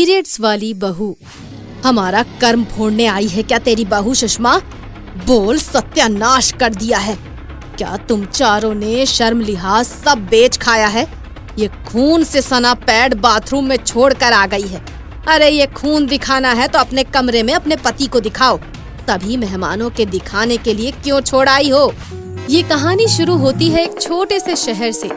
Periods वाली बहू। हमारा कर्म फोड़ने आई है क्या तेरी बहू सुषमा? बोल, सत्यानाश कर दिया है। क्या तुम चारों ने शर्म लिहाज सब बेच खाया है? ये खून से सना पैड बाथरूम में छोड़ कर आ गई है। अरे ये खून दिखाना है तो अपने कमरे में अपने पति को दिखाओ, तभी मेहमानों के दिखाने के लिए क्यों छोड़ आई हो? ये कहानी शुरू होती है एक छोटे से शहर से,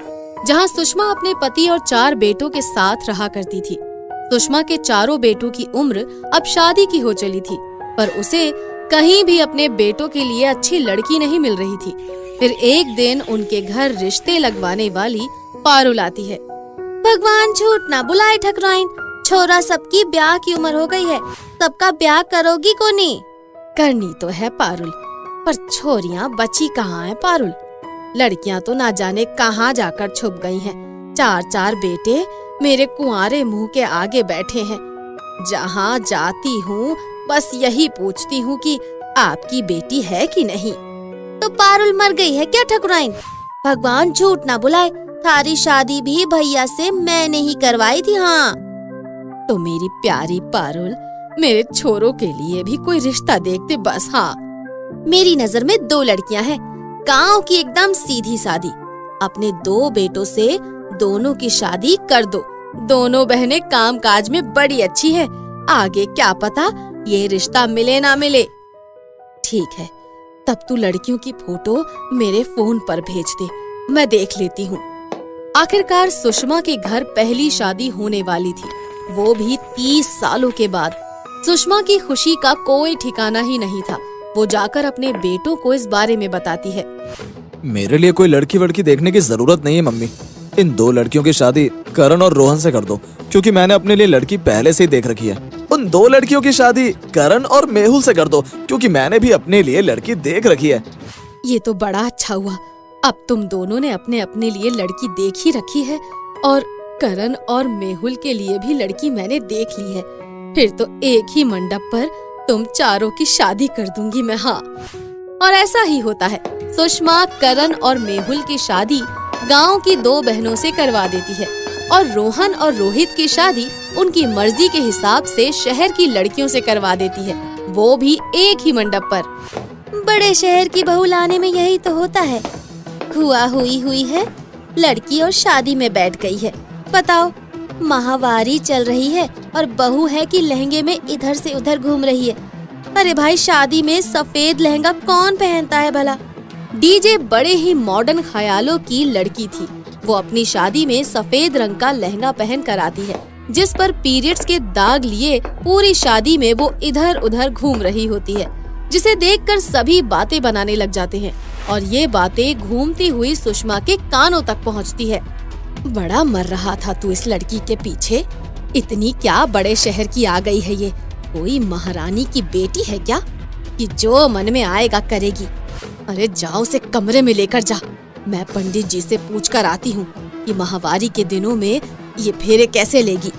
जहाँ सुषमा अपने पति और 4 बेटों के साथ रहा करती थी। सुषमा के चारों बेटों की उम्र अब शादी की हो चली थी, पर उसे कहीं भी अपने बेटों के लिए अच्छी लड़की नहीं मिल रही थी। फिर एक दिन उनके घर रिश्ते लगवाने वाली पारुल आती है। भगवान झूठ ना बुलाए ठकुराइन, छोरा सबकी ब्याह की उम्र हो गई है, सबका ब्याह करोगी को नहीं? करनी तो है पारुल, पर छोरियां बची कहाँ है पारुल? लड़कियां तो ना जाने कहाँ जाकर छुप गई हैं। 4 बेटे मेरे कुंवारे मुंह के आगे बैठे हैं। जहाँ जाती हूँ बस यही पूछती हूँ कि आपकी बेटी है कि नहीं। तो पारुल मर गई है क्या ठकुराइन? भगवान झूठ ना बुलाए, थारी शादी भी भैया से मैंने ही करवाई थी। हाँ तो मेरी प्यारी पारुल, मेरे छोरों के लिए भी कोई रिश्ता देखते बस। हाँ, मेरी नजर में 2 लड़कियां हैं, गांव की एकदम सीधी सादी। अपने 2 बेटों से दोनों की शादी कर दो। दोनों बहनें काम काज में बड़ी अच्छी है, आगे क्या पता ये रिश्ता मिले ना मिले। ठीक है, तब तू लड़कियों की फोटो मेरे फोन पर भेज दे, मैं देख लेती हूँ। आखिरकार सुषमा के घर पहली शादी होने वाली थी, वो भी 30 सालों के बाद। सुषमा की खुशी का कोई ठिकाना ही नहीं था। वो जाकर अपने बेटों को इस बारे में बताती है। मेरे लिए कोई लड़की वड़की देखने की जरूरत नहीं है मम्मी। इन 2 लड़कियों की शादी करण और रोहन से कर दो, क्योंकि मैंने अपने लिए लड़की पहले से ही देख रखी है। उन 2 लड़कियों की शादी करण और मेहुल से कर दो, क्योंकि मैंने भी अपने लिए लड़की देख रखी है। ये तो बड़ा अच्छा हुआ, अब तुम दोनों ने अपने अपने लिए लड़की देख ही रखी है, और करण और मेहुल के लिए भी लड़की मैंने देख ली है। फिर तो एक ही मंडप पर तुम चारों की शादी कर दूंगी मैं। हाँ, और ऐसा ही होता है। सुषमा करण और मेहुल की शादी गांव की 2 बहनों से करवा देती है, और रोहन और रोहित की शादी उनकी मर्जी के हिसाब से शहर की लड़कियों से करवा देती है, वो भी एक ही मंडप पर। बड़े शहर की बहू लाने में यही तो होता है। खुआ हुई है, लड़की और शादी में बैठ गई है। बताओ, माहवारी चल रही है और बहू है कि लहंगे में इधर से उधर घूम रही है। अरे भाई, शादी में सफेद लहंगा कौन पहनता है भला? डीजे बड़े ही मॉडर्न ख्यालों की लड़की थी। वो अपनी शादी में सफेद रंग का लहंगा पहन कर आती है, जिस पर पीरियड्स के दाग लिए पूरी शादी में वो इधर उधर घूम रही होती है, जिसे देखकर सभी बातें बनाने लग जाते हैं, और ये बातें घूमती हुई सुषमा के कानों तक पहुंचती है। बड़ा मर रहा था तू इस लड़की के पीछे, इतनी क्या बड़े शहर की आ गई है? ये कोई महारानी की बेटी है क्या कि जो मन में आएगा करेगी? अरे जाओ, उसे कमरे में लेकर जा, मैं पंडित जी से पूछ कर आती हूँ कि माहवारी के दिनों में ये फेरे कैसे लेगी।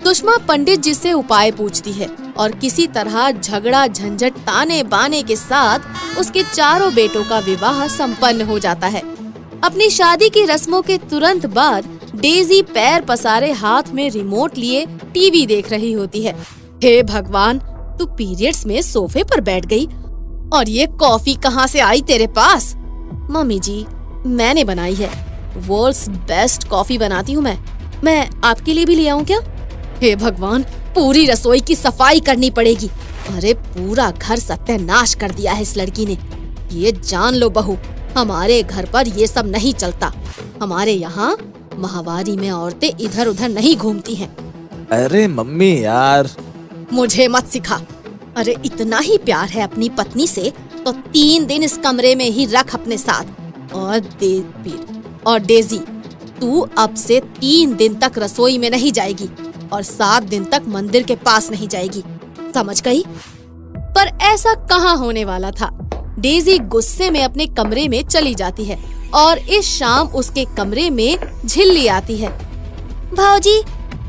सुषमा पंडित जी से उपाय पूछती है, और किसी तरह झगड़ा झंझट ताने बाने के साथ उसके 4 बेटों का विवाह संपन्न हो जाता है। अपनी शादी की रस्मों के तुरंत बाद डेजी पैर पसारे हाथ में रिमोट लिए टीवी देख रही होती है। हे भगवान, तू पीरियड्स में सोफे पर बैठ गई, और ये कॉफी कहाँ से आई तेरे पास? मम्मी जी, मैंने बनाई है, वर्ल्ड्स बेस्ट कॉफी बनाती हूँ मैं आपके लिए भी ले आऊँ क्या? हे भगवान, पूरी रसोई की सफाई करनी पड़ेगी। अरे पूरा घर सत्यानाश कर दिया है इस लड़की ने। ये जान लो बहू, हमारे घर पर ये सब नहीं चलता। हमारे यहाँ माहवारी में औरतें इधर उधर नहीं घूमती हैं। अरे मम्मी यार, मुझे मत सिखा। अरे इतना ही प्यार है अपनी पत्नी से तो 3 दिन इस कमरे में ही रख अपने साथ। और डेजी, तू अब से 3 दिन तक रसोई में नहीं जाएगी, और 7 दिन तक मंदिर के पास नहीं जाएगी, समझ गई? पर ऐसा कहाँ होने वाला था। डेजी गुस्से में अपने कमरे में चली जाती है, और इस शाम उसके कमरे में झिल्ली आती है। भौजी,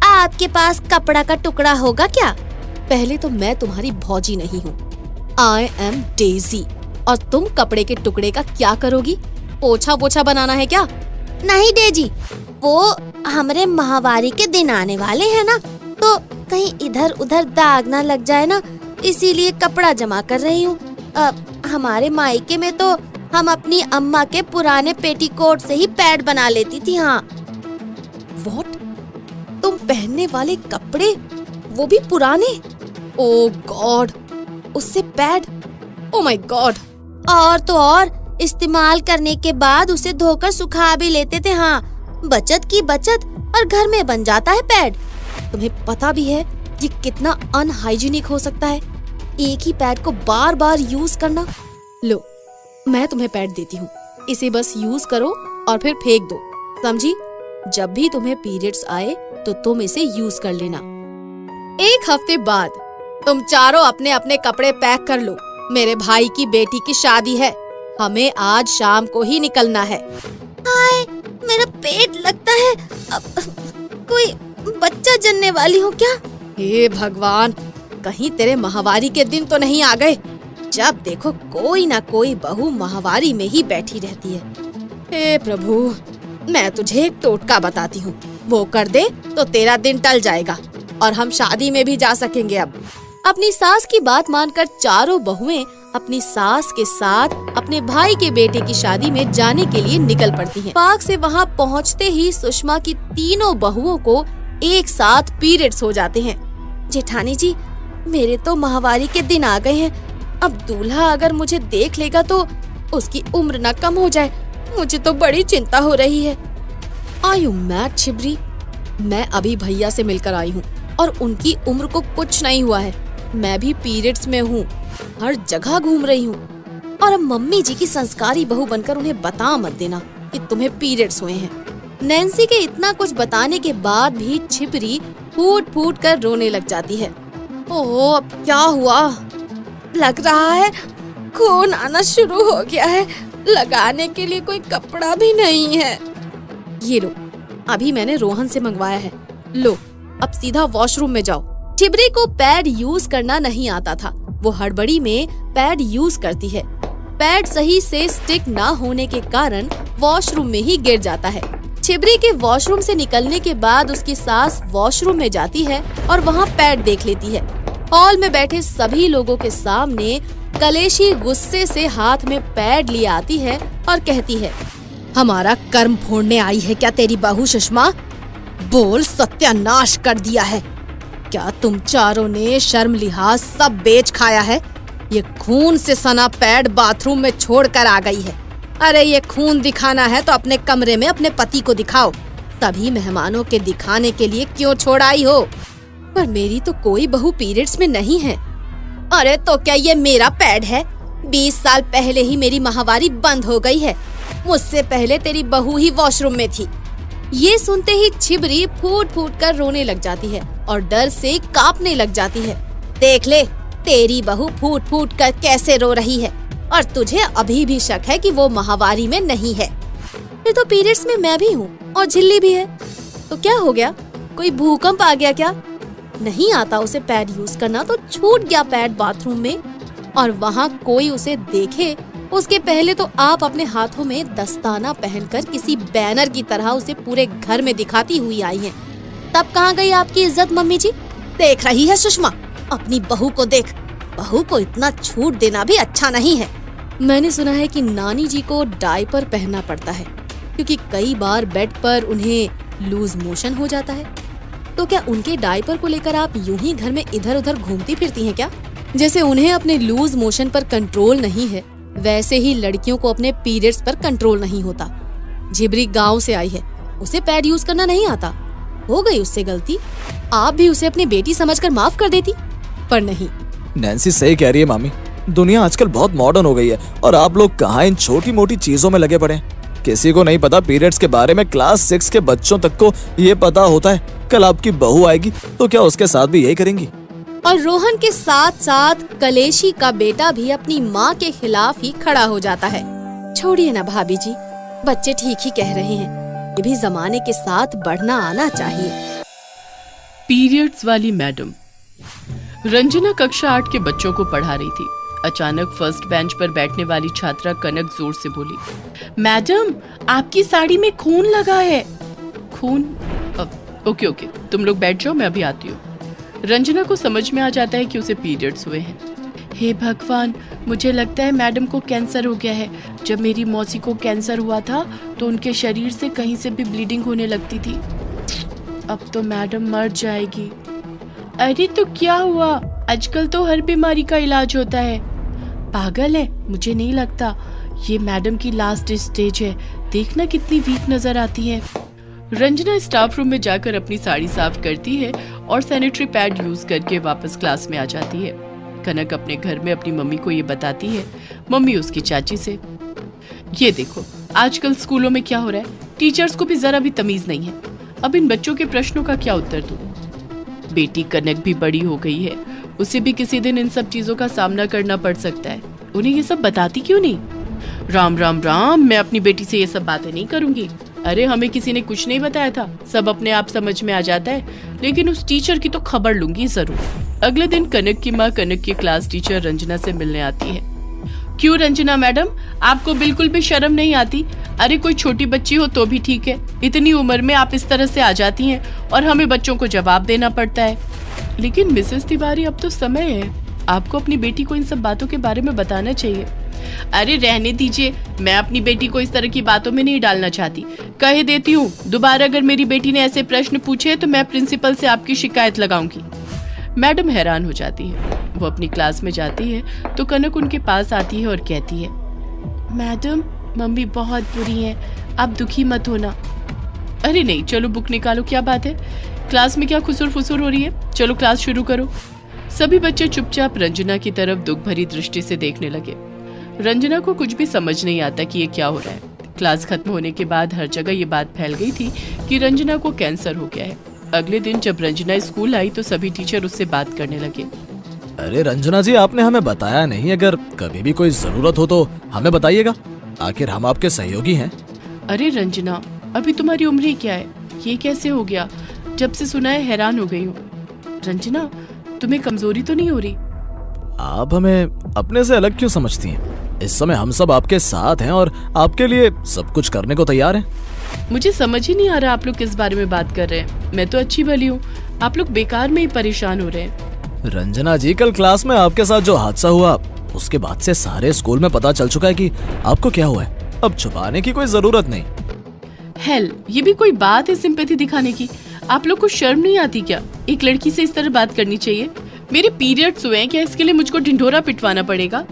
आपके पास कपड़ा का टुकड़ा होगा क्या? पहले तो मैं तुम्हारी भौजी नहीं हूँ, आई एम डेजी। और तुम कपड़े के टुकड़े का क्या करोगी? पोछा पोछा बनाना है क्या? नहीं डेजी, वो हमरे माहवारी के दिन आने वाले हैं ना, तो तो कहीं इधर उधर दाग ना लग जाए ना, इसीलिए कपड़ा जमा कर रही हूँ। हमारे मायके में तो हम अपनी अम्मा के पुराने पेटीकोट से ही पैड बना लेती थी। हाँ। व्हाट? तुम पहनने वाले कपड़े, वो भी पुराने? ओह गॉड, उससे पैड? Oh my God. और तो और इस्तेमाल करने के बाद उसे धोकर सुखा भी लेते थे। हाँ, बचत की बचत, और घर में बन जाता है पैड। तुम्हें पता भी है ये कितना अनहाइजीनिक हो सकता है, एक ही पैड को बार बार यूज करना। लो, मैं तुम्हें पैड देती हूँ, इसे बस यूज करो और फिर फेंक दो, समझी? जब भी तुम्हें पीरियड्स आए तो तुम इसे यूज कर लेना। 1 हफ्ते बाद तुम चारों अपने अपने कपड़े पैक कर लो, मेरे भाई की बेटी की शादी है, हमें आज शाम को ही निकलना है। हाय, मेरा पेट लगता है। कोई बच्चा जन्ने वाली हो क्या? हे भगवान, कहीं तेरे माहवारी के दिन तो नहीं आ गए? जब देखो कोई ना कोई बहू माहवारी में ही बैठी रहती है। हे प्रभु, मैं तुझे एक टोटका बताती हूँ, वो कर दे तो तेरा दिन टल जाएगा और हम शादी में भी जा सकेंगे। अब अपनी सास की बात मानकर चारों बहुएं अपनी सास के साथ अपने भाई के बेटे की शादी में जाने के लिए निकल पड़ती हैं। पार्क से वहाँ पहुँचते ही सुषमा की तीनों बहुओं को एक साथ पीरियड्स हो जाते हैं। जेठानी जी, मेरे तो माहवारी के दिन आ गए हैं। अब दूल्हा अगर मुझे देख लेगा तो उसकी उम्र न कम हो जाए, मुझे तो बड़ी चिंता हो रही है। Are you mad, छिबरी? मैं अभी भैया से मिलकर आई हूँ और उनकी उम्र को कुछ नहीं हुआ है। मैं भी पीरियड्स में हूँ, हर जगह घूम रही हूँ। और अब मम्मी जी की संस्कारी बहू बनकर उन्हें बता मत देना कि तुम्हें पीरियड्स हुए हैं। नैन्सी के इतना कुछ बताने के बाद भी छिबरी फूट फूट कर रोने लग जाती है। ओह, अब क्या हुआ? लग रहा है खून आना शुरू हो गया है, लगाने के लिए कोई कपड़ा भी नहीं है। ये लो, अभी मैंने रोहन से मंगवाया है, लो अब सीधा वॉशरूम में जाओ। छिबरी को पैड यूज करना नहीं आता था, वो हड़बड़ी में पैड यूज करती है। पैड सही से स्टिक ना होने के कारण वॉशरूम में ही गिर जाता है। छिबरी के वॉशरूम से निकलने के बाद उसकी सास वॉशरूम में जाती है और वहाँ पैड देख लेती है। हॉल में बैठे सभी लोगों के सामने कलेशी गुस्से से हाथ में पैड लिए आती है और कहती है, हमारा कर्म फोड़ने आई है क्या तेरी बहू सुषमा? बोल, सत्यानाश कर दिया है। क्या तुम चारों ने शर्म लिहाज सब बेच खाया है? ये खून से सना पैड बाथरूम में छोड़ कर आ गई है। अरे ये खून दिखाना है तो अपने कमरे में अपने पति को दिखाओ, तभी मेहमानों के दिखाने के लिए क्यों छोड़ आई हो? पर मेरी तो कोई बहू पीरियड्स में नहीं है। अरे तो क्या ये मेरा पैड है? 20 साल पहले ही मेरी माहवारी बंद हो गई है, मुझसे पहले तेरी बहू ही वॉशरूम में थी। ये सुनते ही छिबरी फूट फूट कर रोने लग जाती है और डर से कांपने लग जाती है। देख ले, तेरी बहू फूट फूट कर कैसे रो रही है, और तुझे अभी भी शक है कि वो माहवारी में नहीं है। फिर तो पीरियड्स में मैं भी हूँ और झिल्ली भी है, तो क्या हो गया? कोई भूकंप आ गया क्या? नहीं आता उसे पैड यूज करना तो छूट गया पैड बाथरूम में, और वहाँ कोई उसे देखे उसके पहले तो आप अपने हाथों में दस्ताना पहनकर किसी बैनर की तरह उसे पूरे घर में दिखाती हुई आई हैं। तब कहाँ गई आपकी इज्जत मम्मी जी? देख रही है सुषमा, अपनी बहू को देख। बहू को इतना छूट देना भी अच्छा नहीं है। मैंने सुना है कि नानी जी को डायपर पहनना पड़ता है क्योंकि कई बार बेड पर उन्हें लूज मोशन हो जाता है। तो क्या उनके डायपर को लेकर आप यूं ही घर में इधर उधर घूमती फिरती हैं क्या? जैसे उन्हें अपने लूज मोशन पर कंट्रोल नहीं है, वैसे ही लड़कियों को अपने पीरियड्स पर कंट्रोल नहीं होता। झिबरी गांव से आई है, उसे पैड यूज करना नहीं आता। हो गई उससे गलती, आप भी उसे अपनी बेटी समझकर माफ कर देती, पर नहीं। नैन्सी सही कह रही है मामी, दुनिया आजकल बहुत मॉडर्न हो गई है और आप लोग कहाँ इन छोटी मोटी चीजों में लगे पड़े हैं। किसी को नहीं पता पीरियड्स के बारे में क्लास 6 के बच्चों तक को ये पता होता है। कल आपकी बहू आएगी तो क्या उसके साथ भी यही करेंगी? और रोहन के साथ साथ कलेशी का बेटा भी अपनी माँ के खिलाफ ही खड़ा हो जाता है। छोड़िए ना भाभी जी, बच्चे ठीक ही कह रहे हैं, ये भी जमाने के साथ बढ़ना आना चाहिए। पीरियड्स वाली मैडम। रंजना कक्षा 8 के बच्चों को पढ़ा रही थी। अचानक फर्स्ट बेंच पर बैठने वाली छात्रा कनक जोर से बोली, मैडम आपकी साड़ी में खून लगा है। खून? ओके तुम लोग बैठ जाओ, मैं अभी आती हूँ। रंजना को समझ में आ जाता है कि उसे पीरियड्स हुए हैं। हे भगवान, मुझे लगता है मैडम को कैंसर हो गया है। जब मेरी मौसी को कैंसर हुआ था तो उनके शरीर से कहीं से भी ब्लीडिंग होने लगती थी। अब तो मैडम मर जाएगी। अरे तो क्या हुआ, आजकल तो हर बीमारी का इलाज होता है। पागल है, मुझे नहीं लगता। ये मैडम की लास्ट स्टेज है, देखना कितनी वीक नजर आती है। रंजना स्टाफ रूम में जाकर अपनी साड़ी साफ करती है और सैनिटरी पैड यूज करके वापस क्लास में आ जाती है। कनक अपने घर में अपनी मम्मी को ये बताती है, मम्मी उसकी चाची से। ये देखो आजकल स्कूलों में क्या हो रहा है, टीचर्स को भी जरा भी तमीज नहीं है। अब इन बच्चों के प्रश्नों का क्या उत्तर दूं? बेटी कनक भी बड़ी हो गई है, उसे भी किसी दिन इन सब चीजों का सामना करना पड़ सकता है। उन्हें ये सब बताती क्यों नहीं? राम राम राम, मैं अपनी बेटी से ये सब बातें नहीं करूंगी। अरे हमें किसी ने कुछ नहीं बताया था, सब अपने आप समझ में आ जाता है, लेकिन उस टीचर की तो खबर लूंगी जरूर। अगले दिन कनक की माँ कनक की क्लास टीचर रंजना से मिलने आती है। क्यों रंजना मैडम, आपको बिल्कुल भी शर्म नहीं आती? अरे कोई छोटी बच्ची हो तो भी ठीक है, इतनी उम्र में आप इस तरह से आ जाती हैं और हमें बच्चों को जवाब देना पड़ता है। लेकिन मिसेस तिवारी, अब तो समय है, आपको अपनी बेटी को इन सब बातों के बारे में बताना चाहिए। अरे रहने दीजिए, मैं अपनी बेटी को इस तरह की बातों में नहीं डालना चाहती। कह देती हूँ, दोबारा अगर मेरी बेटी ने ऐसे प्रश्न पूछे तो मैं प्रिंसिपल से आपकी शिकायत लगाऊंगी। मैडम हैरान हो जाती है। वो अपनी क्लास में जाती है तो कनक उनके पास आती है और कहती है, मैडम मम्मी बहुत बुरी है, आप दुखी मत होना। अरे नहीं, चलो बुक निकालो, क्या बात है, क्लास में क्या खुसुर फुसुर हो रही है, चलो क्लास शुरू करो। सभी बच्चे चुपचाप रंजना की तरफ दुख भरी दृष्टि से देखने लगे। रंजना को कुछ भी समझ नहीं आता कि ये क्या हो रहा है। क्लास खत्म होने के बाद हर जगह ये बात फैल गई थी कि रंजना को कैंसर हो गया है। अगले दिन जब रंजना स्कूल आई तो सभी टीचर उससे बात करने लगे। अरे रंजना जी, आपने हमें बताया नहीं। अगर कभी भी कोई जरूरत हो तो हमें बताइएगा, आखिर हम आपके सहयोगी हैं। अरे रंजना, अभी तुम्हारी उम्र ही क्या है, ये कैसे हो गया? जब से सुना है हैरान हो गई हूँ। रंजना, तुम्हें कमजोरी तो नहीं हो रही? आप हमें अपने से अलग क्यों समझती हैं? इस समय हम सब आपके साथ हैं और आपके लिए सब कुछ करने को तैयार हैं। मुझे समझ ही नहीं आ रहा आप लोग किस बारे में बात कर रहे हैं। मैं तो अच्छी भली हूँ, आप लोग बेकार में ही परेशान हो रहे हैं। रंजना जी, कल क्लास में आपके साथ जो हादसा हुआ, उसके बाद से सारे स्कूल में पता चल चुका है कि आपको क्या हुआ है। अब छुपाने की कोई जरूरत नहीं। हेल, ये भी कोई बात है सिंपैथी दिखाने की? आप लोग को शर्म नहीं आती क्या? एक लड़की से इस तरह बात करनी चाहिए। मेरे पीरियड्स हुए हैं, क्या इसके लिए मुझको ढिंढोरा पिटवाना पड़ेगा?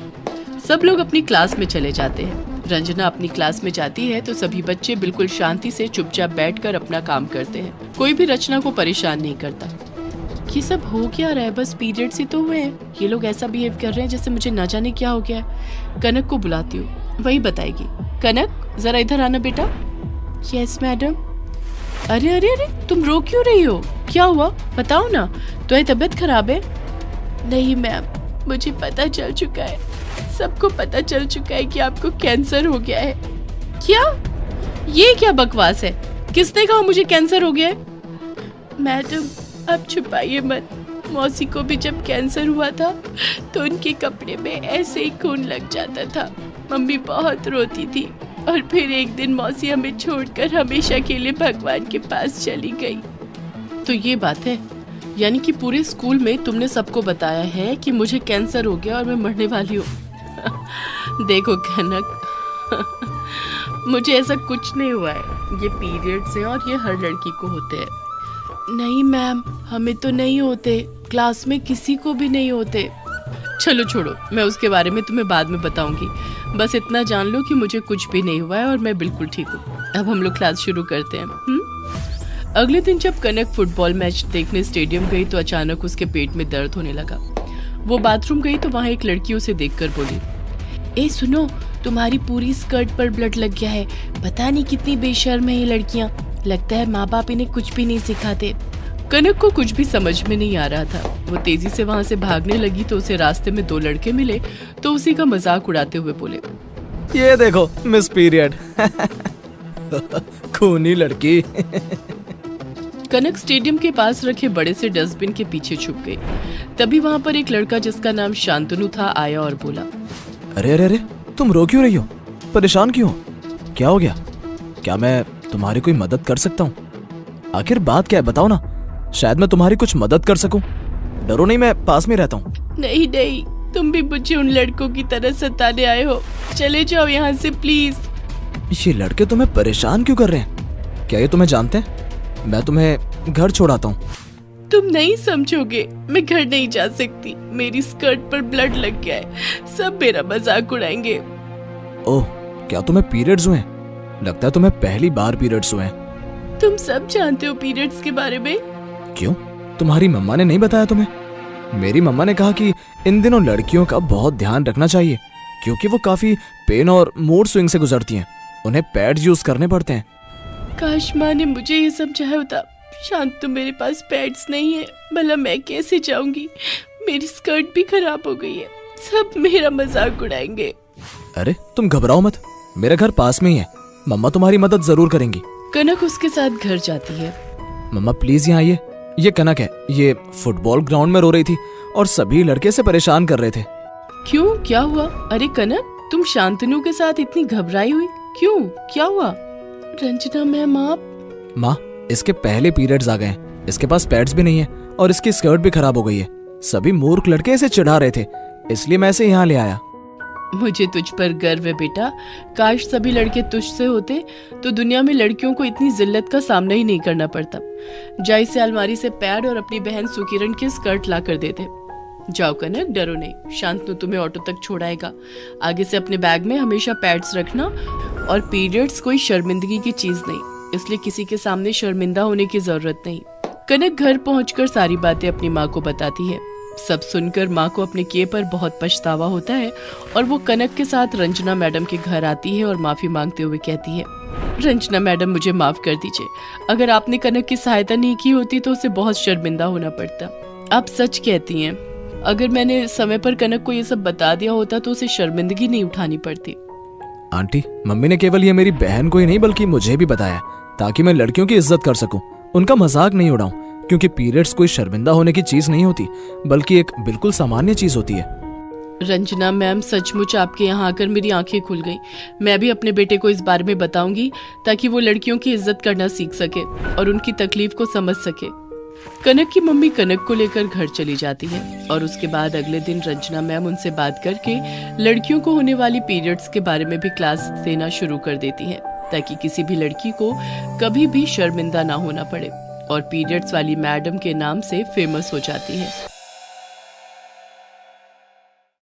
सब लोग अपनी क्लास में चले जाते हैं। रंजना अपनी क्लास में जाती है तो सभी बच्चे बिल्कुल शांति से चुपचाप बैठकर अपना काम करते हैं। कोई भी रचना को परेशान नहीं करता। ये सब हो क्या रहा है? बस पीरियड्स ही तो हुए हैं, ये लोग ऐसा बिहेव कर रहे हैं जैसे मुझे न जाने क्या हो गया है। कनक को बुलाती हूँ, वही बताएगी। कनक, जरा इधर आना बेटा। Yes madam. अरे अरे अरे, तुम रो क्यों रही हो? क्या हुआ, बताओ ना। तुम्हारी तबीयत खराब है? नहीं मैम, मुझे पता चल चुका है, सबको पता चल चुका है कि आपको कैंसर हो गया है। क्या? ये क्या बकवास है? किसने कहा मुझे कैंसर हो गया है? मैडम आप छुपाइए मत, मौसी को भी जब कैंसर हुआ था तो उनके कपड़े में ऐसे ही खून लग जाता था। मम्मी बहुत रोती थी और फिर एक दिन मौसी हमें छोड़कर हमेशा के लिए भगवान के पास चली गई। तो ये बात है, यानी कि पूरे स्कूल में तुमने सबको बताया है कि मुझे कैंसर हो गया और मैं मरने वाली हूँ। देखो कनक, मुझे ऐसा कुछ नहीं हुआ है, ये पीरियड्स हैं और ये हर लड़की को होते हैं। नहीं मैम, हमें तो नहीं होते, क्लास में किसी को भी नहीं होते। चलो छोड़ो, मैं उसके बारे में तुम्हें बाद में बताऊंगी। बस इतना जान लो कि मुझे कुछ भी नहीं हुआ है और मैं बिल्कुल ठीक हूँ। अब हम लोग क्लास शुरू करते हैं। अगले दिन जब कनक फुटबॉल मैच देखने स्टेडियम गई तो अचानक उसके पेट में दर्द होने लगा। वो बाथरूम गई तो वहाँ एक लड़की उसे देखकर बोली, ए सुनो, तुम्हारी पूरी स्कर्ट पर ब्लड लग गया है। पता नहीं कितनी बेशर्म है ये लड़कियाँ, लगता है माँ बाप इन्हें कुछ भी नहीं सिखाते। कनक को कुछ भी समझ में नहीं आ रहा था। वो तेजी से वहाँ से भागने लगी तो उसे रास्ते में दो लड़के मिले तो उसी का मजाक उड़ाते हुए बोले, ये देखो मिस पीरियड। खूनी लड़की। कनक स्टेडियम के पास रखे बड़े से डस्टबिन के पीछे छुप गई। तभी वहाँ पर एक लड़का जिसका नाम शांतनु था आया और बोला, अरे अरे अरे, तुम रो क्यों रही हो? परेशान क्यों? क्या हो गया? क्या मैं तुम्हारी कोई मदद कर सकता हूँ? आखिर बात क्या है, बताओ ना, शायद मैं तुम्हारी कुछ मदद कर सकूं। डरो नहीं, मैं पास में रहता हूँ। नहीं नहीं, तुम भी मुझे उन लड़कों की तरह सताने आए हो। चले जाओ यहाँ से प्लीज। ये लड़के तुम्हें परेशान क्यों कर रहे हैं? क्या ये तुम्हें जानते हैं? मैं तुम्हें घर छोड़ाता हूँ। तुम नहीं समझोगे, मैं घर नहीं जा सकती। मेरी स्कर्ट पर ब्लड लग गया है, सब मेरा मजाक उड़ाएंगे। ओह, क्या तुम्हें पीरियड्स हुए हैं? लगता है तुम्हें पहली बार पीरियड्स हुए हैं। तुम सब जानते हो पीरियड्स के बारे में। क्यों, तुम्हारी मम्मा ने नहीं बताया तुम्हें? मेरी मम्मा ने कहा कि इन दिनों लड़कियों का बहुत ध्यान रखना चाहिए, क्योंकि वो काफी पेन और मूड स्विंग से गुजरती हैं। उन्हें पैड्स यूज करने पड़ते हैं। काश माँ ने मुझे ये समझाया होता। शांत, तो मेरे पास पैड्स नहीं है, भला मैं कैसे जाऊंगी? मेरी स्कर्ट भी खराब हो गई है, सब मेरा मजाक उड़ाएंगे। अरे तुम घबराओ मत, मेरा घर पास में ही है। मम्मा तुम्हारी मदद जरूर करेंगी। कनक उसके साथ घर जाती है। मम्मा प्लीज यहाँ आइए। ये कनक है, ये फुटबॉल ग्राउंड में रो रही थी और सभी लड़के से परेशान कर रहे थे। क्यों, क्या हुआ? अरे कनक, तुम शांतनु के साथ इतनी घबराई हुई क्यों? क्या हुआ? रंजना मैम आप? माँ, इसके पहले पीरियड्स आ गए हैं, इसके पास पैड्स भी नहीं है और इसकी स्कर्ट भी खराब हो गई है। सभी मूर्ख लड़के इसे चिढ़ा रहे थे, इसलिए मैं इसे यहाँ ले आया। मुझे तुझ पर गर्व है बेटा। काश सभी लड़के तुझसे होते तो दुनिया में लड़कियों को इतनी जिल्लत का सामना ही नहीं करना पड़ता। जा इसे अलमारी से पैड और अपनी बहन सुकिरण की स्कर्ट ला कर दे दे। जाओ कनक, डरो नहीं। शांतनु तुम्हें ऑटो तक छोड़ाएगा। आगे से अपने बैग में हमेशा पैड्स रखना। और पीरियड्स कोई शर्मिंदगी की चीज नहीं, इसलिए किसी के सामने शर्मिंदा होने की जरूरत नहीं। कनक घर पहुंचकर सारी बातें अपनी माँ को बताती है। सब सुनकर माँ को अपने किए पर बहुत पछतावा होता है और वो कनक के साथ रंजना मैडम के घर आती है और माफी मांगते हुए कहती है, रंजना मैडम मुझे माफ कर दीजिए। अगर आपने कनक की सहायता नहीं की होती तो उसे बहुत शर्मिंदा होना पड़ता। आप सच कहती हैं, अगर मैंने समय पर कनक को ये सब बता दिया होता तो उसे शर्मिंदगी नहीं उठानी पड़ती। आंटी, मम्मी ने केवल ये मेरी बहन को ही नहीं बल्कि मुझे भी बताया, ताकि मैं लड़कियों की इज्जत कर सकूं, उनका मजाक नहीं उड़ाऊं, क्योंकि पीरियड्स कोई शर्मिंदा होने की चीज नहीं होती, बल्कि एक बिल्कुल सामान्य चीज होती है। रंजना मैम, सचमुच आपके यहाँ आकर मेरी आंखें खुल गई। मैं भी अपने बेटे को इस बारे में बताऊंगी ताकि वो लड़कियों की इज्जत करना सीख सके और उनकी तकलीफ को समझ सके। कनक की मम्मी कनक को लेकर घर चली जाती है और उसके बाद अगले दिन रंजना मैम उनसे बात करके लड़कियों को होने वाली पीरियड्स के बारे में भी क्लास देना शुरू कर देती है, ताकि किसी भी लड़की को कभी भी शर्मिंदा ना होना पड़े और पीरियड्स वाली मैडम के नाम से फेमस हो जाती है।